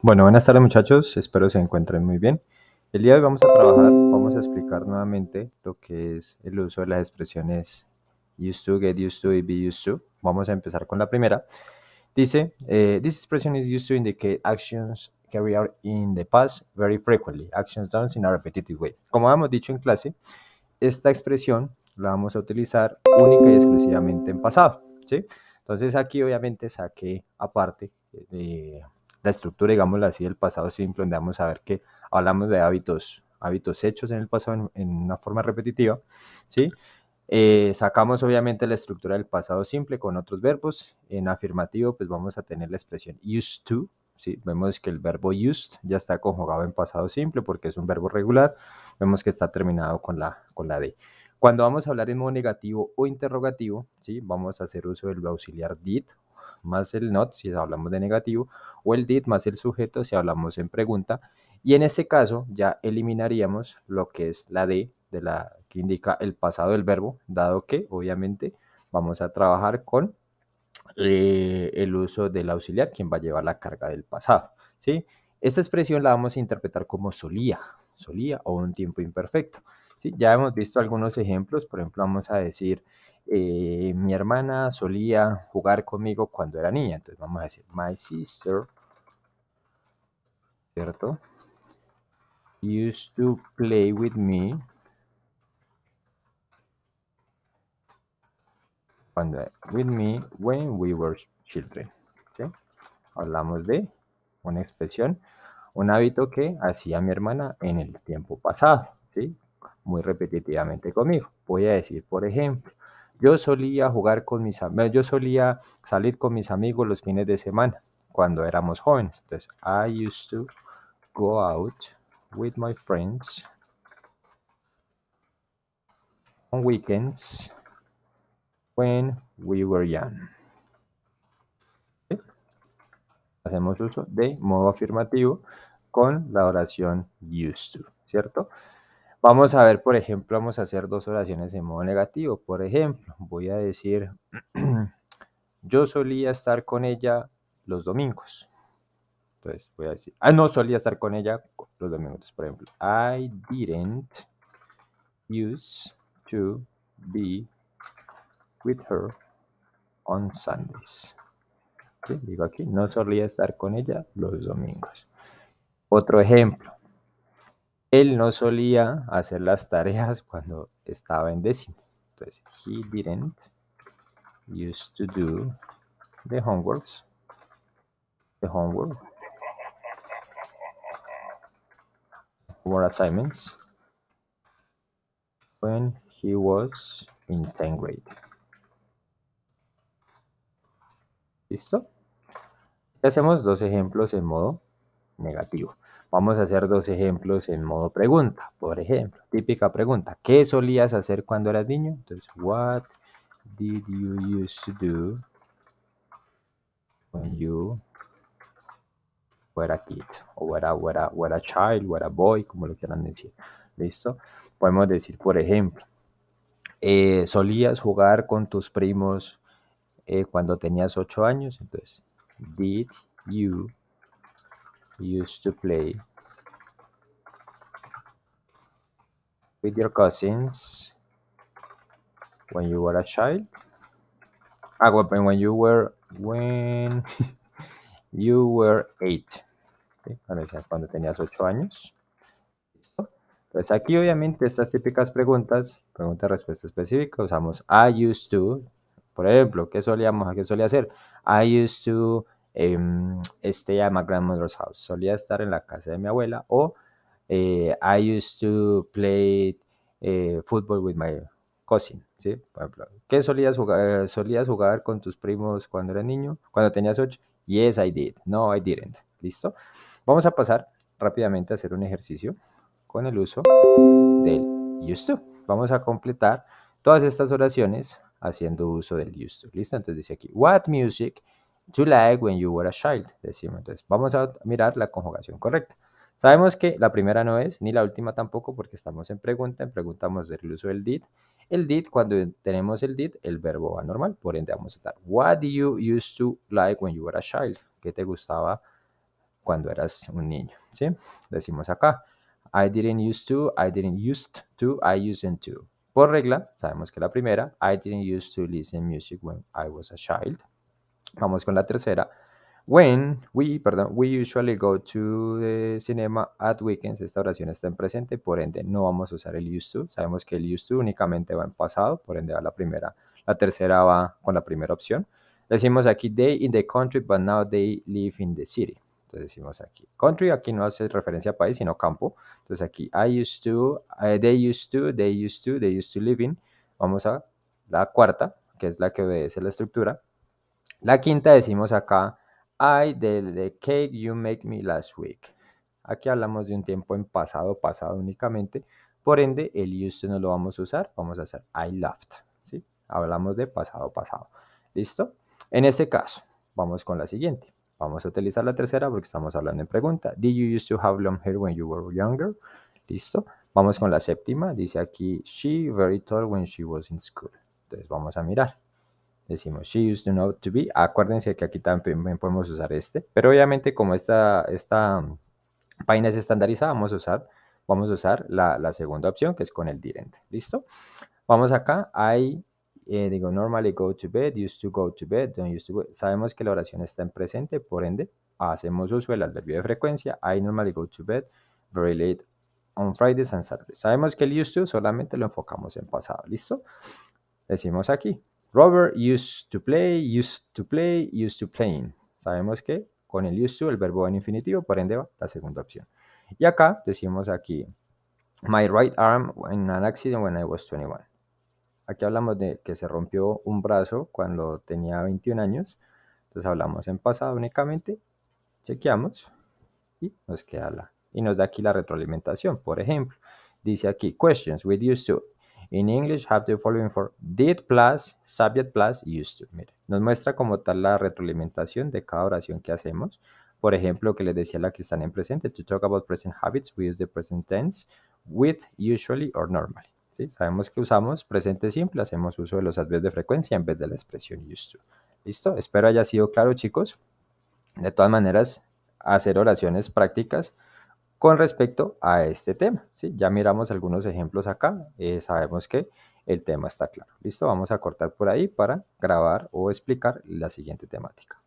Bueno, buenas tardes muchachos, espero se encuentren muy bien. El día de hoy vamos a explicar nuevamente lo que es el uso de las expresiones used to, get used to y be used to. Vamos a empezar con la primera. Dice, this expression is used to indicate actions carried out in the past very frequently, actions done in a repetitive way. Como hemos dicho en clase, esta expresión la vamos a utilizar única y exclusivamente en pasado, ¿sí? Entonces aquí obviamente saqué aparte la estructura, digámoslo así, del pasado simple, donde vamos a ver que hablamos de hábitos hechos en el pasado en una forma repetitiva, ¿sí? Sacamos obviamente la estructura del pasado simple con otros verbos. En afirmativo, pues vamos a tener la expresión used to, ¿sí? Vemos que el verbo used ya está conjugado en pasado simple porque es un verbo regular. Vemos que está terminado con la D. Cuando vamos a hablar en modo negativo o interrogativo, ¿sí? Vamos a hacer uso del auxiliar did más el not si hablamos de negativo, o el did más el sujeto si hablamos en pregunta. Y en este caso ya eliminaríamos lo que es la D de la que indica el pasado del verbo, dado que obviamente vamos a trabajar con el uso del auxiliar, quien va a llevar la carga del pasado, ¿sí? Esta expresión la vamos a interpretar como solía o un tiempo imperfecto, ¿sí? Ya hemos visto algunos ejemplos, por ejemplo, vamos a decir, mi hermana solía jugar conmigo cuando era niña, entonces vamos a decir, my sister, ¿cierto? Used to play with me when we were children, ¿sí? Hablamos de una expresión, un hábito que hacía mi hermana en el tiempo pasado, ¿sí? Muy repetitivamente conmigo. Voy a decir, por ejemplo, yo solía salir con mis amigos los fines de semana cuando éramos jóvenes. Entonces, I used to go out with my friends on weekends when we were young. ¿Sí? Hacemos uso de modo afirmativo con la oración used to, ¿cierto? Vamos a ver, por ejemplo, vamos a hacer dos oraciones en modo negativo. Por ejemplo, voy a decir, yo solía estar con ella los domingos. Entonces voy a decir, no solía estar con ella los domingos. Por ejemplo, I didn't used to be with her on Sundays. ¿Sí? Digo aquí, no solía estar con ella los domingos. Otro ejemplo, él no solía hacer las tareas cuando estaba en décimo. Entonces, he didn't used to do the homework assignments when he was in 10th grade. ¿Listo? Y hacemos dos ejemplos en modo negativo. Vamos a hacer dos ejemplos en modo pregunta. Por ejemplo, típica pregunta, ¿qué solías hacer cuando eras niño? Entonces, what did you used to do when you were a kid? O were a child, were a boy, como lo quieran decir. ¿Listo? Podemos decir, por ejemplo, solías jugar con tus primos cuando tenías 8 años. Entonces, did you used to play with your cousins when you were a child? When you were 8. ¿Sí? Cuando tenías 8 años. ¿Listo? Entonces aquí obviamente estas típicas preguntas, pregunta-respuesta específica, usamos I used to, por ejemplo, ¿qué solía hacer? I used to stay at my grandmother's house, solía estar en la casa de mi abuela, o I used to play football with my cousin, ¿sí? Por ejemplo, ¿qué solías jugar con tus primos cuando eras niño? Cuando tenías 8. Yes, I did. No, I didn't. ¿Listo? Vamos a pasar rápidamente a hacer un ejercicio con el uso del used to. Vamos a completar todas estas oraciones haciendo uso del used to. ¿Listo? Entonces dice aquí, what music do you like when you were a child? Decimos, entonces vamos a mirar la conjugación correcta. Sabemos que la primera no es, ni la última tampoco, porque estamos en pregunta. En pregunta vamos a hacer el uso del did. El did, cuando tenemos el did, el verbo va normal. Por ende, vamos a dar, what do you used to like when you were a child? ¿Qué te gustaba cuando eras un niño, ¿sí? Decimos acá, I didn't used to, I didn't used to, I used to. Por regla, sabemos que la primera, I didn't used to listen music when I was a child. Vamos con la tercera. We usually go to the cinema at weekends. Esta oración está en presente, por ende no vamos a usar el used to. Sabemos que el used to únicamente va en pasado, por ende va la primera. La tercera va con la primera opción. Decimos aquí, they in the country, but now they live in the city. Entonces decimos aquí, country, aquí no hace referencia a país, sino campo. Entonces aquí, I used to, they used to, they used to, they used to live in. Vamos a la cuarta, que es la que obedece la estructura. La quinta decimos acá, the cake you make me last week. Aquí hablamos de un tiempo en pasado únicamente. Por ende, el used to no lo vamos a usar. Vamos a hacer I loved. ¿Sí? Hablamos de pasado. ¿Listo? En este caso, vamos con la siguiente. Vamos a utilizar la tercera porque estamos hablando en pregunta. Did you used to have long hair when you were younger? ¿Listo? Vamos con la séptima. Dice aquí, she very tall when she was in school. Entonces vamos a mirar. Decimos she used to know to be. Acuérdense que aquí también podemos usar este. Pero obviamente como esta página es estandarizada, vamos a usar la segunda opción, que es con el didn't. ¿Listo? Vamos acá. Digo, normally go to bed, used to go to bed, don't used to go. Sabemos que la oración está en presente, por ende, hacemos uso del adverbio de frecuencia. I normally go to bed very late on Fridays and Saturdays. Sabemos que el used to solamente lo enfocamos en pasado. ¿Listo? Decimos aquí. Robert used to play, used to playing. Sabemos que con el used to, el verbo en infinitivo, por ende va la segunda opción. Y acá decimos aquí, my right arm in an accident when I was 21. Aquí hablamos de que se rompió un brazo cuando tenía 21 años. Entonces hablamos en pasado únicamente, chequeamos y nos queda y nos da aquí la retroalimentación. Por ejemplo, dice aquí, questions with used to. In English, have the following for did plus, subject plus, used to. Mire, nos muestra como tal la retroalimentación de cada oración que hacemos. Por ejemplo, que les decía la que están en presente, to talk about present habits, we use the present tense with, usually or normally. ¿Sí? Sabemos que usamos presente simple, hacemos uso de los adverbios de frecuencia en vez de la expresión used to. ¿Listo? Espero haya sido claro, chicos. De todas maneras, hacer oraciones prácticas con respecto a este tema. ¿Sí? Ya miramos algunos ejemplos acá, sabemos que el tema está claro. ¿Listo? Vamos a cortar por ahí para grabar o explicar la siguiente temática.